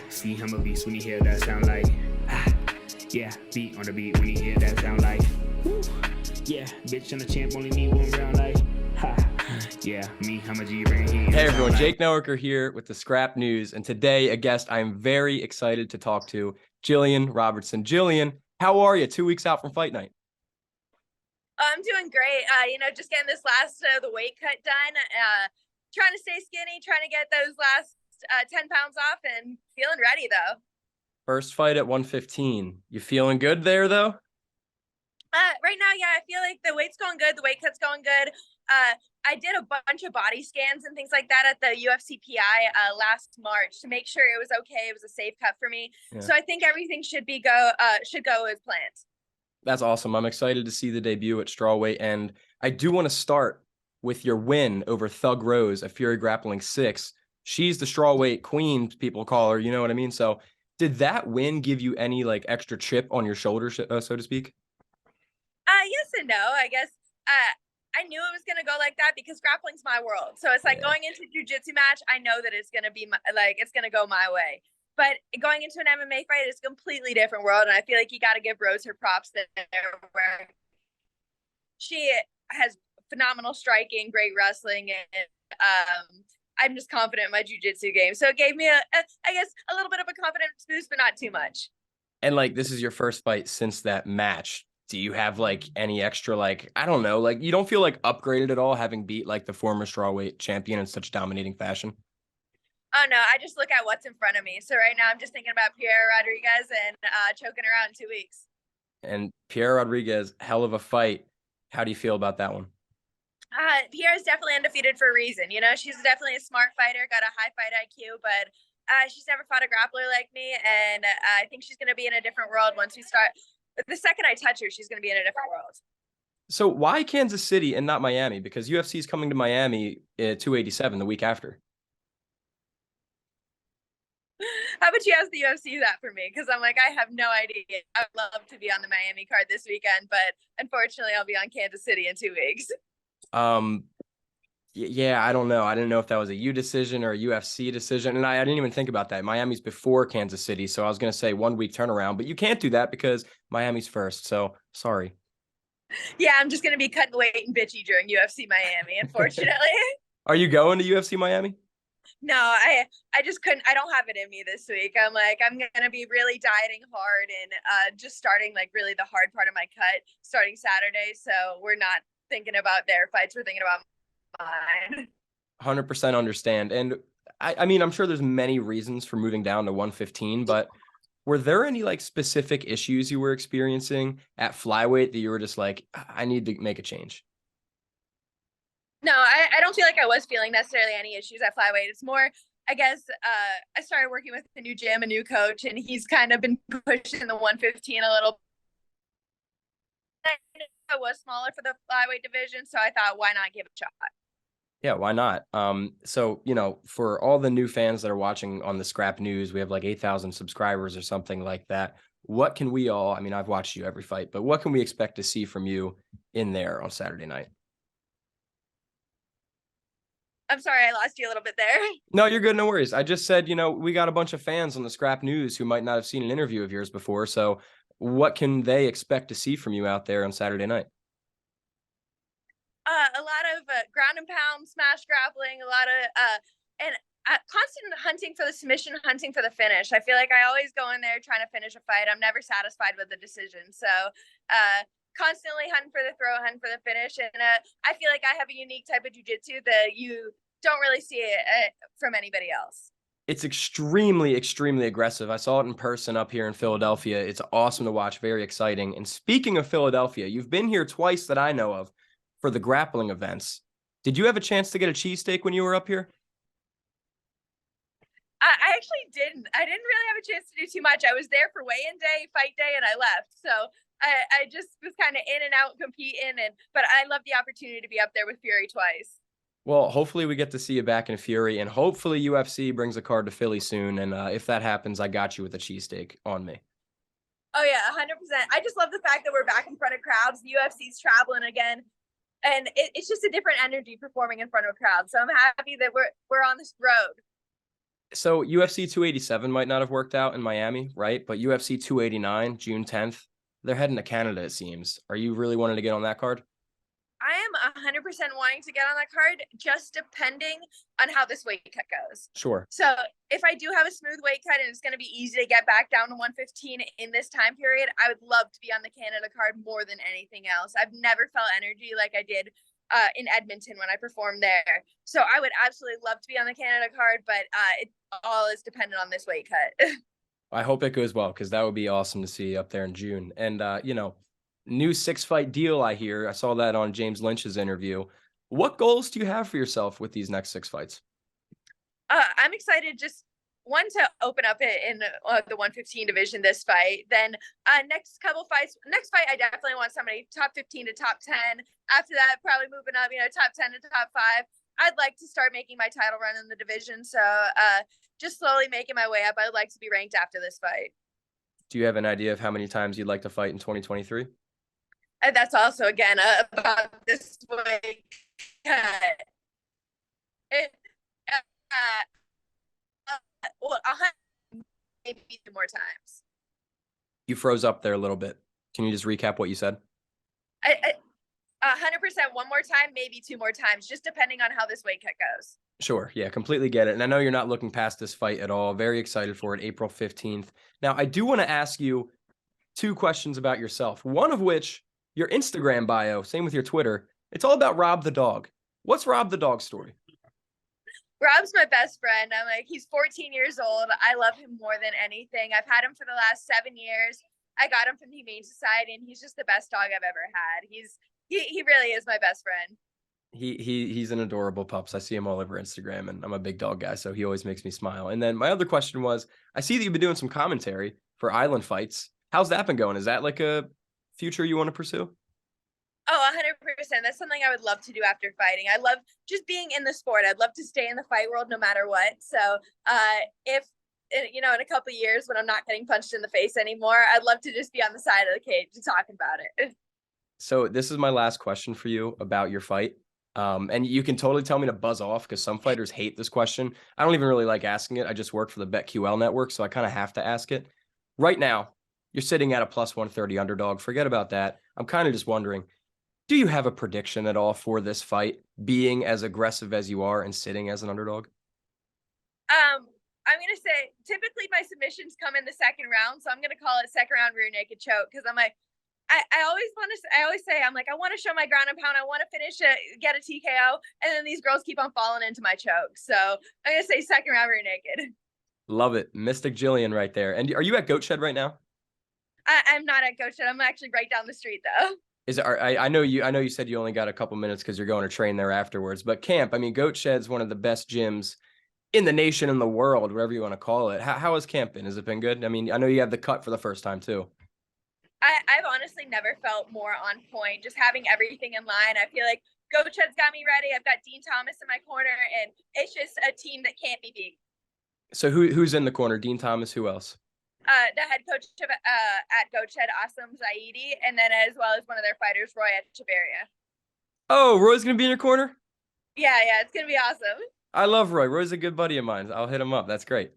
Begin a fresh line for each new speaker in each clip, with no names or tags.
See him a beast when he hear that sound like yeah, beat on the beat when he hear that sound like woo. Yeah, bitch and the champ only need one round like ha. Yeah, me, I'm a G brain.
Hey everyone, like Jake Noecker here with the Scrap News, and today a guest I'm very excited to talk to, Gillian Robertson. Gillian, how are you 2 weeks out from fight night?
I'm doing great. Just getting this last the weight cut done. Trying to stay skinny, trying to get those last 10 pounds off, and feeling ready though.
First fight at 115. You feeling good there though?
Right now, yeah, I feel like the weight's going good. The weight cut's going good. I did a bunch of body scans and things like that at the UFC PI last March to make sure it was okay. It was a safe cut for me. Yeah. So I think everything should go as planned.
That's awesome. I'm excited to see the debut at Strawweight, and I do want to start with your win over Thug Rose at Fury Grappling 6. She's the Strawweight queen, people call her, you know what I mean? So did that win give you any like extra chip on your shoulder, so to speak?
Yes and no. I guess I knew it was going to go like that because grappling's my world. So it's like going into a jiu-jitsu match, I know that it's going to be it's going to go my way. But going into an MMA fight is a completely different world. And I feel like you got to give Rose her props there, where she has phenomenal striking, great wrestling, and I'm just confident in my jiu-jitsu game. So it gave me I guess a little bit of a confidence boost, but not too much.
And like, this is your first fight since that match. Do you have like any extra, like, I don't know, like you don't feel like upgraded at all having beat like the former Strawweight champion in such dominating fashion?
Oh no, I just look at what's in front of me. So right now I'm just thinking about Pierre Rodriguez and choking her out in 2 weeks.
And Pierre Rodriguez, hell of a fight. How do you feel about that one?
Pierre is definitely undefeated for a reason. You know, she's definitely a smart fighter, got a high fight IQ, but she's never fought a grappler like me. And I think she's going to be in a different world once we start. The second I touch her, she's going to be in a different world.
So why Kansas City and not Miami? Because UFC is coming to Miami at 287 the week after.
How about you ask the UFC that for me? Because I'm like, I have no idea. I'd love to be on the Miami card this weekend, but unfortunately I'll be on Kansas City in 2 weeks.
Yeah, I don't know. I didn't know if that was a U decision or a UFC decision. And I didn't even think about that. Miami's before Kansas City. So I was going to say 1 week turnaround, but you can't do that because Miami's first. So sorry.
Yeah, I'm just going to be cutting weight and bitchy during UFC Miami, unfortunately.
Are you going to UFC Miami?
No, I just couldn't. I don't have it in me this week. I'm like, I'm going to be really dieting hard and just starting like really the hard part of my cut starting Saturday. So we're not thinking about their fights. We're thinking about mine.
100% understand. And I mean, I'm sure there's many reasons for moving down to 115, but were there any like specific issues you were experiencing at flyweight that you were just like, I need to make a change?
No, I don't feel like I was feeling necessarily any issues at flyweight. It's more, I guess, I started working with a new gym, a new coach, and he's kind of been pushing the 115 a little. I was smaller for the flyweight division, so I thought, why not give it a shot?
Yeah, why not? So, you know, for all the new fans that are watching on the Scrap News, we have like 8,000 subscribers or something like that. What can we all, I mean, I've watched you every fight, but what can we expect to see from you in there on Saturday night?
I'm sorry, I lost you a little bit there.
No, you're good. No worries. I just said, you know, we got a bunch of fans on the Scrap News who might not have seen an interview of yours before. So what can they expect to see from you out there on Saturday night?
A lot of ground and pound, smash grappling, a lot of constant hunting for the submission, hunting for the finish. I feel like I always go in there trying to finish a fight. I'm never satisfied with the decision. So constantly hunting for the throw, hunting for the finish. And I feel like I have a unique type of jiu-jitsu that you don't really see it from anybody else.
It's extremely, extremely aggressive. I saw it in person up here in Philadelphia. It's awesome to watch. Very exciting. And speaking of Philadelphia, you've been here twice that I know of for the grappling events. Did you have a chance to get a cheesesteak when you were up here?
I actually didn't. I didn't really have a chance to do too much. I was there for weigh-in day, fight day, and I left. So I just was kind of in and out competing. But I love the opportunity to be up there with Fury twice.
Well, hopefully we get to see you back in Fury, and hopefully UFC brings a card to Philly soon. And if that happens, I got you with a cheesesteak on me.
Oh, yeah, 100%. I just love the fact that we're back in front of crowds. The UFC's traveling again. And it's just a different energy performing in front of a crowd. So I'm happy that we're on this road.
So UFC 287 might not have worked out in Miami, right? But UFC 289, June 10th, they're heading to Canada, it seems. Are you really wanting to get on that card?
I am 100% wanting to get on that card, just depending on how this weight cut goes.
Sure.
So if I do have a smooth weight cut and it's going to be easy to get back down to 115 in this time period, I would love to be on the Canada card more than anything else. I've never felt energy like I did in Edmonton when I performed there. So I would absolutely love to be on the Canada card, but it all is dependent on this weight cut.
I hope it goes well, because that would be awesome to see up there in June. And, new 6-fight deal, I hear. I saw that on James Lynch's interview. What goals do you have for yourself with these next 6 fights?
I'm excited, just one, to open up it in the 115 division this fight. Then next fight, I definitely want somebody top 15 to top 10. After that, probably moving up, top 10 to top 5. I'd like to start making my title run in the division. So just slowly making my way up. I'd like to be ranked after this fight.
Do you have an idea of how many times you'd like to fight in 2023?
And that's also, again, about this weight cut. Well, 100, maybe 2 more times.
You froze up there a little bit. Can you just recap what you said?
100%, 1 more time, maybe 2 more times, just depending on how this weight cut goes.
Sure. Yeah, completely get it. And I know you're not looking past this fight at all. Very excited for it, April 15th. Now, I do want to ask you 2 questions about yourself, one of which, your Instagram bio, same with your Twitter, it's all about Rob the dog. What's Rob the dog's story?
Rob's my best friend. He's 14 years old. I love him more than anything. I've had him for the last 7 years. I got him from the Humane Society, and he's just the best dog I've ever had. He really is my best friend.
He's an adorable pups. I see him all over Instagram, and I'm a big dog guy, so he always makes me smile. And then my other question was, I see that you've been doing some commentary for Island Fights. How's that been going? Is that like a future you want to pursue?
Oh, 100%. That's something I would love to do after fighting. I love just being in the sport. I'd love to stay in the fight world no matter what. So if, in a couple of years when I'm not getting punched in the face anymore, I'd love to just be on the side of the cage and talking about it.
So this is my last question for you about your fight. And you can totally tell me to buzz off, because some fighters hate this question. I don't even really like asking it. I just work for the BetQL network, so I kind of have to ask it. Right now, you're sitting at a plus 130 underdog. Forget about that. I'm kind of just wondering, do you have a prediction at all for this fight, being as aggressive as you are and sitting as an underdog?
I'm going to say typically my submissions come in the second round. So I'm going to call it second round rear naked choke, because I'm like, I always say, I want to show my ground and pound. I want to finish it, get a TKO. And then these girls keep on falling into my choke. So I'm going to say second round rear naked.
Love it. Mystic Gillian right there. And are you at Goat Shed right now?
I'm not at Goat Shed. I'm actually right down the street though.
I know you said you only got a couple minutes because you're going to train there afterwards, but camp, Goat Shed's one of the best gyms in the nation, in the world, whatever you want to call it. How has camp been? Has it been good? I know you had the cut for the first time too.
I've honestly never felt more on point, just having everything in line. I feel like Goat Shed's got me ready. I've got Dean Thomas in my corner, and it's just a team that can't be beat.
So who's in the corner? Dean Thomas, who else?
The head coach at Goat Shed, Asim Zaidi, and then as well as one of their fighters, Roy Echeverria.
Oh, Roy's going to be in your corner?
Yeah, it's going to be awesome.
I love Roy. Roy's a good buddy of mine. I'll hit him up. That's great.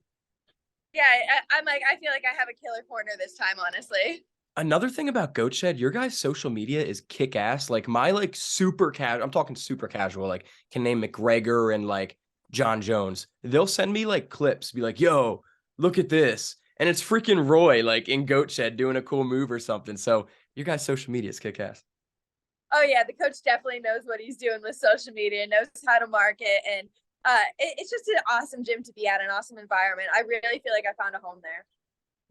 Yeah, I feel like I have a killer corner this time, honestly.
Another thing about Goat Shed, your guys' social media is kick ass. Like my super casual, I'm talking super casual, like can name McGregor and John Jones. They'll send me clips, be like, yo, look at this. And it's freaking Roy in Goat Shed doing a cool move or something. So your guys' social media is kick ass.
Oh yeah, the coach definitely knows what he's doing with social media, knows how to market, and it's just an awesome gym to be at, an awesome environment. I really feel like I found a home there.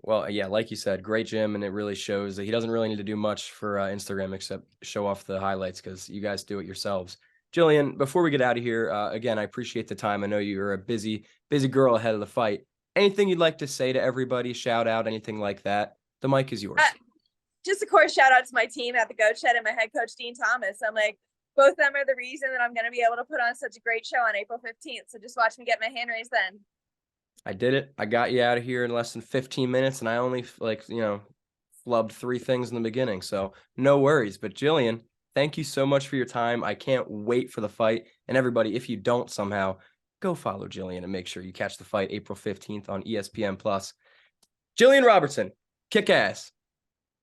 Well, yeah, like you said, great gym, and it really shows that he doesn't really need to do much for Instagram except show off the highlights, because you guys do it yourselves. Gillian, before we get out of here, again, I appreciate the time. I know you're a busy girl ahead of the fight. Anything you'd like to say to everybody, shout out, anything like that? The mic is yours.
Just of course, shout out to my team at the Goat Shed and my head coach, Dean Thomas. Both of them are the reason that I'm going to be able to put on such a great show on April 15th. So just watch me get my hand raised then.
I did it. I got you out of here in less than 15 minutes, and I only flubbed 3 things in the beginning. So no worries. But Gillian, thank you so much for your time. I can't wait for the fight. And everybody, if you don't somehow go follow Gillian and make sure you catch the fight April 15th on ESPN+. Gillian Robertson, kick ass.